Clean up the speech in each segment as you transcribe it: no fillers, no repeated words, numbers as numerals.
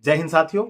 जय हिंद साथियों।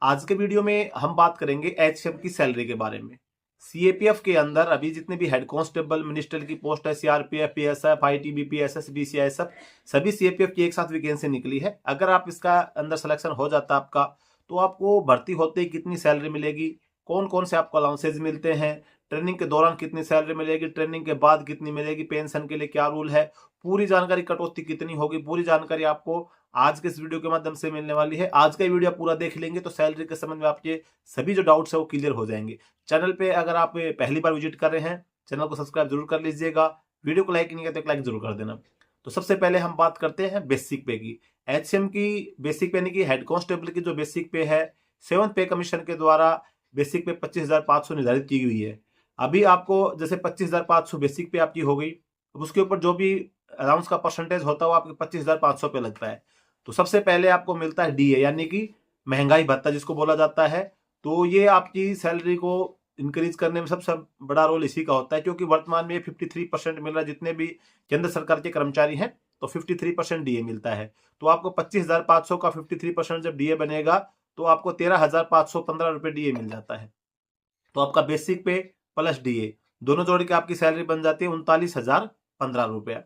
आज के वीडियो में हम बात करेंगे एचएम की सैलरी के बारे में। सीएपीएफ के अंदर अभी जितने भी हेड कांस्टेबल मिनिस्टर की पोस्ट है, CRPF, PSF, ITBP, SSB, CISF, सभी सीएपीएफ की एक साथ वैकेंसी निकली है। अगर आप इसका अंदर सिलेक्शन हो जाता आपका, तो आपको भर्ती होते ही कितनी सैलरी मिलेगी, कौन कौन से आपको अलाउंसेज मिलते हैं, ट्रेनिंग के दौरान कितनी सैलरी मिलेगी, ट्रेनिंग के बाद कितनी मिलेगी, पेंशन के लिए क्या रूल है, पूरी जानकारी, कटौती कितनी होगी, पूरी जानकारी आपको आज के इस वीडियो के माध्यम से मिलने वाली है। आज का वीडियो पूरा देख लेंगे तो सैलरी के संबंध में आपके सभी जो डाउट्स है वो क्लियर हो जाएंगे। चैनल पे अगर आप पहली बार विजिट कर रहे हैं, चैनल को सब्सक्राइब जरूर कर लीजिएगा। वीडियो को लाइक नहीं किया तो एक लाइक जरूर कर देना। तो सबसे पहले हम बात करते हैं बेसिक पे की। एचएम की बेसिक पे यानी कि हेड कांस्टेबल की जो बेसिक पे है, 7th पे कमीशन के द्वारा बेसिक पे 25,500 निर्धारित की हुई है। अभी आपको जैसे 25,500 बेसिक पे आपकी हो गई, अब उसके ऊपर जो भी अलाउंस का परसेंटेज होता है वो आपके 25,500 पे लगता है। तो सबसे पहले आपको मिलता है डीए यानी कि महंगाई भत्ता जिसको बोला जाता है। तो ये आपकी सैलरी को इंक्रीज करने में सबसे बड़ा रोल इसी का होता है, क्योंकि वर्तमान में 53% मिल रहा है। जितने भी केंद्र सरकार के कर्मचारी हैं तो 53% डीए मिलता है। तो आपको 25,500 का 53% जब डीए बनेगा तो आपको 13,515 रुपये डीए मिल जाता है। तो आपका बेसिक पे प्लस डीए दोनों जोड़ के आपकी सैलरी बन जाती है 39,015 रुपया।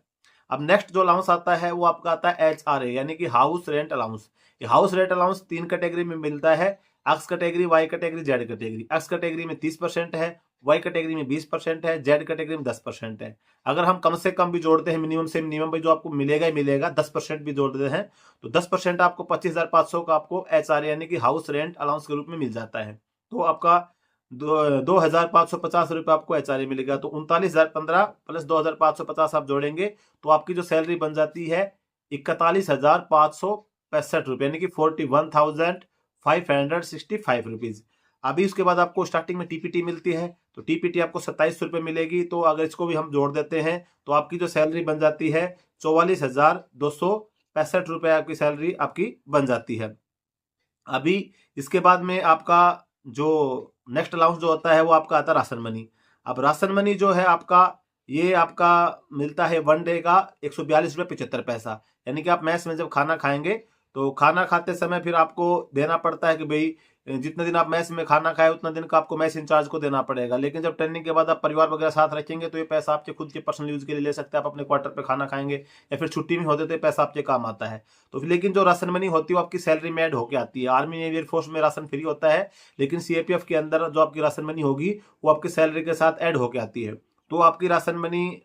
अब नेक्स्ट जो अलाउंस आता है वो आपका आता है HRA यानी कि हाउस रेंट अलाउंस। ये हाउस रेंट अलाउंस 3 कैटेगरी में मिलता है, X category, Y category, Z category. X category में 30% है, वाई कैटेगरी में 20% है, जेड कैटेगरी में 10% है। अगर हम कम से कम भी जोड़ते हैं, मिनिमम से मिनिमम भी जो आपको मिलेगा ही मिलेगा, 10% भी जोड़ते हैं तो 10% आपको 25,500 का आपको HRA यानी कि हाउस रेंट अलाउंस के रूप में मिल जाता है। तो आपका 2,550 रुपये आपको HRA मिलेगा। तो 39,015 प्लस 2,550 आप जोड़ेंगे तो आपकी जो सैलरी बन जाती है 41,565 रुपये यानी कि 41,565 रुपीज। अभी उसके बाद आपको स्टार्टिंग में टीपीटी मिलती है, तो टीपीटी आपको 27 रुपये मिलेगी। तो अगर इसको भी हम जोड़ देते हैं तो आपकी जो सैलरी बन जाती है 44,265 रुपये आपकी सैलरी आपकी बन जाती है। अभी इसके बाद में आपका जो नेक्स्ट अलाउंस जो होता है वो आपका आता है राशन मनी। अब राशन मनी जो है आपका, ये आपका मिलता है वन डे का 142 रुपये 75 पैसा। यानी कि आप मैस में जब खाना खाएंगे तो खाना खाते समय फिर आपको देना पड़ता है कि भाई जितने दिन आप मैस में खाना खाए उतना दिन का आपको मैस इंचार्ज को देना पड़ेगा। लेकिन जब ट्रेनिंग के बाद आप परिवार वगैरह साथ रखेंगे तो ये पैसा आपके खुद के पर्सनल यूज के लिए ले सकते हैं। आप अपने क्वार्टर पे खाना खाएंगे या फिर छुट्टी में होते तो ये पैसा आपके काम आता है। तो लेकिन जो राशन मनी होती है वो आपकी सैलरी में ऐड होकर आती है। आर्मी नेवी एयरफोर्स में राशन फ्री होता है, लेकिन सीएपीएफ के अंदर जो आपकी राशन मनी होगी वो आपकी सैलरी के साथ ऐड होकर आती है। तो आपकी राशन मनी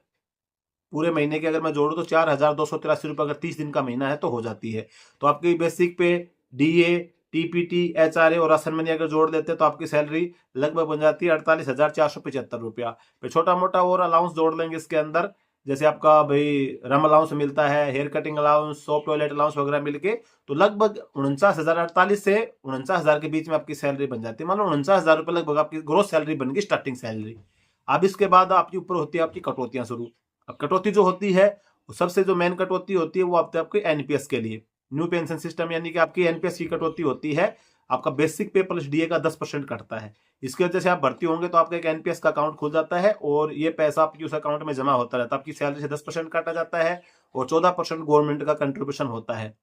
पूरे महीने के अगर मैं जोड़ू तो 4,283 रुपये अगर 30 दिन का महीना है तो हो जाती है। तो आपकी बेसिक पे डीए, टीपीटी, HRA और राशन मनी अगर जोड़ देते हैं तो आपकी सैलरी लगभग बन जाती है 48,475 रुपया। फिर छोटा मोटा और अलाउंस जोड़ लेंगे इसके अंदर, जैसे आपका भाई रम अलाउंस मिलता है, hair cutting allowance, soap toilet allowance वगैरह मिलके तो लगभग 49,048 से 49,000 के बीच में आपकी सैलरी बन जाती है। मान लो 49,000 रुपये लगभग आपकी ग्रोस सैलरी बन गई, स्टार्टिंग सैलरी। अब इसके बाद आपके ऊपर होती है आपकी कटौतियां शुरू। अब कटौती जो होती है, सबसे जो मेन कटौती होती है वो आपके एनपीएस के लिए, न्यू पेंशन सिस्टम यानी कि आपकी एनपीएस की कटौती होती है। आपका बेसिक पे प्लस डीए का 10% कटता है। इसकी वजह से आप भर्ती होंगे तो आपका एक एनपीएस का अकाउंट खुल जाता है और ये पैसा आपकी उस अकाउंट में जमा होता रहता है। आपकी सैलरी से 10% काटा जाता है और 14% गवर्नमेंट का कंट्रीब्यूशन होता है।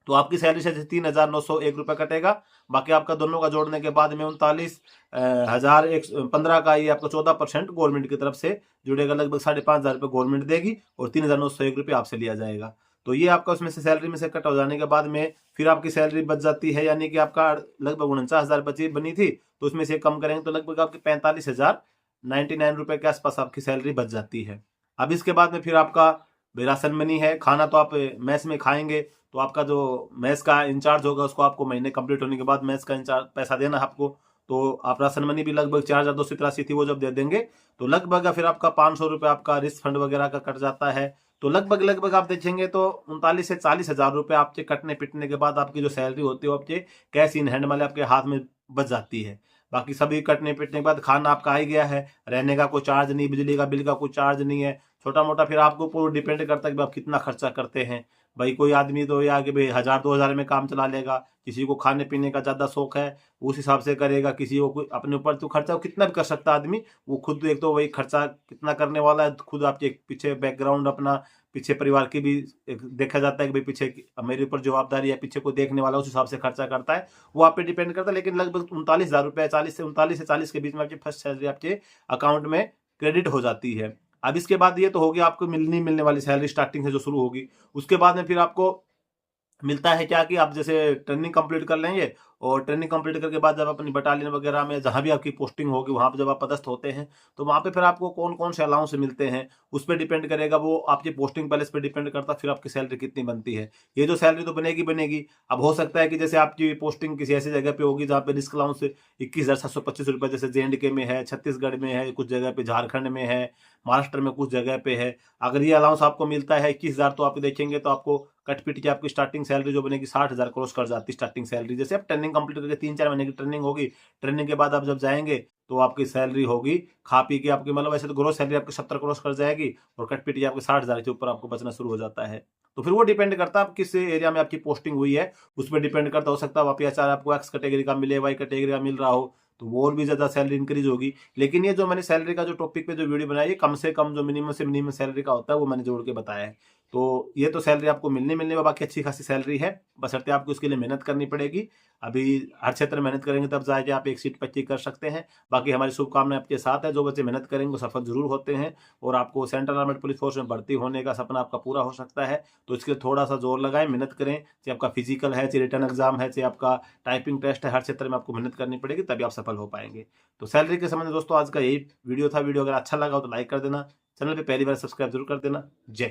तो आपकी सैलरी से 3,901 रुपये कटेगा। बाकी आपका दोनों का जोड़ने के बाद में 39,115 का ये आपको 14% गवर्नमेंट की तरफ से जुड़ेगा। लगभग 5,500 रुपये गवर्नमेंट देगी और 3,901 रुपये आपसे लिया जाएगा। तो ये आपका उसमें से सैलरी में से कट हो जाने के बाद में फिर आपकी सैलरी बच जाती है, यानी कि आपका लगभग 49,000 बनी थी तो उसमें से कम करेंगे तो लगभग आपकी 45,099 रुपये के आसपास आपकी सैलरी बच जाती है। अब इसके बाद में फिर आपका राशन मनी है। खाना तो आप मैस में खाएंगे तो आपका जो मैस का इंचार्ज होगा उसको आपको महीने कंप्लीट होने के बाद मैस का इंचार्ज पैसा देना है आपको। तो आप राशन मनी भी लगभग 4,283 थी वो जब दे देंगे तो लगभग फिर आपका 500 रुपये आपका रिस्क फंड वगैरह का कट जाता है। तो लगभग आप देखेंगे तो 39 से 40,000 रुपये आपके कटने पिटने के बाद आपकी जो सैलरी होती है वो आपके कैश इन हैंड वाले आपके हाथ में बच जाती है। बाकी सभी कटने पिटने के बाद खाना आपका आ ही गया है, रहने का कोई चार्ज नहीं, बिजली का बिल का कोई चार्ज नहीं है। छोटा मोटा फिर आपको पूरा डिपेंड करता है कि आप कितना खर्चा करते हैं। भाई कोई आदमी तो या कि भाई 1000-2000 में काम चला लेगा, किसी को खाने पीने का ज़्यादा शौक है उस हिसाब से करेगा, किसी को अपने ऊपर तो खर्चा कितना भी कर सकता है आदमी, वो खुद एक तो वही खर्चा कितना करने वाला है, खुद आपके पीछे बैकग्राउंड अपना पीछे परिवार की भी एक देखा जाता है कि भाई पीछे मेरे ऊपर जवाबदारी है, पीछे को देखने वाला उस हिसाब से खर्चा करता है, वो आप पे डिपेंड करता है। लेकिन लगभग 39,000 रुपये 39 से 40 के बीच में आपकी फर्स्ट सैलरी आपके अकाउंट में क्रेडिट हो जाती है। अब इसके बाद ये तो होगी आपको मिलने वाली सैलरी स्टार्टिंग से जो शुरू होगी। उसके बाद में फिर आपको मिलता है क्या कि आप जैसे ट्रेनिंग कंप्लीट कर लेंगे और ट्रेनिंग कंप्लीट करके बाद जब अपनी बटालियन वगैरह में जहाँ भी आपकी पोस्टिंग होगी वहाँ पे जब आप पदस्थ होते हैं तो वहाँ पे फिर आपको कौन कौन से अलाउंस मिलते हैं उस पर डिपेंड करेगा, वो आपकी पोस्टिंग पैलेस पे डिपेंड करता है फिर आपकी सैलरी कितनी बनती है। ये जो सैलरी तो बनेगी। अब हो सकता है कि जैसे आपकी पोस्टिंग किसी ऐसी जगह पे होगी जहाँ पे रिस्क अलाउंस 21,725 रुपये जैसे JNK में है, छत्तीसगढ़ में है, कुछ जगह पे झारखंड में है, महाराष्ट्र में कुछ जगह पे है। अगर ये अलाउंस आपको मिलता है 21,000 तो आप देखेंगे तो आपको कट पीट के आपकी स्टार्टिंग सैलरी जो बनेगी 60,000 क्रॉस कर जाती है स्टार्टिंग सैलरी। जैसे आप ट्रेनिंग कंप्लीट करके 3-4 महीने की ट्रेनिंग होगी, ट्रेनिंग के बाद आप जब जाएंगे तो आपकी सैलरी होगी खा पी के आपकी मतलब वैसे तो ग्रोस सैलरी आपकी 70 क्रॉस कर जाएगी और कट पीट के आपके 60,000 के ऊपर आपको बचना शुरू हो जाता है। तो फिर वो डिपेंड करता है आप किस एरिया में आपकी पोस्टिंग हुई है उस पर डिपेंड करता, हो सकता है आप एचआर आपको एक्स कैटेगरी का मिले, वाई कैटेगरी का मिल रहा हो तो वो और भी ज्यादा सैलरी इंक्रीज होगी। लेकिन ये जो मैंने सैलरी का जो टॉपिक पे जो वीडियो बनाया ये कम से कम जो मिनिमम से मिनिमम सैलरी का होता है वो मैंने जोड़ के बताया है। तो ये तो सैलरी आपको मिलने में बाकी अच्छी खासी सैलरी है, बशर्ते आपको इसके लिए मेहनत करनी पड़ेगी। अभी हर क्षेत्र में मेहनत करेंगे तब जाके आप एक सीट पक्की कर सकते हैं। बाकी हमारी शुभकामनाएं आपके साथ है, जो बच्चे मेहनत करेंगे वो सफल जरूर होते हैं और आपको सेंट्रल आर्मड पुलिस फोर्स में भर्ती होने का सपना आपका पूरा हो सकता है। तो इसके थोड़ा सा जोर लगाएं, मेहनत करें, चाहे आपका फिजिकल है, चाहे रिटर्न एग्जाम है, चाहे आपका टाइपिंग टेस्ट है, हर क्षेत्र में आपको मेहनत करनी पड़ेगी तभी आप सफल हो पाएंगे। तो सैलरी के संबंध में दोस्तों आज का यही वीडियो था। वीडियो अगर अच्छा लगा हो तो लाइक कर देना, चैनल पे पहली बार सब्सक्राइब जरूर कर देना। जय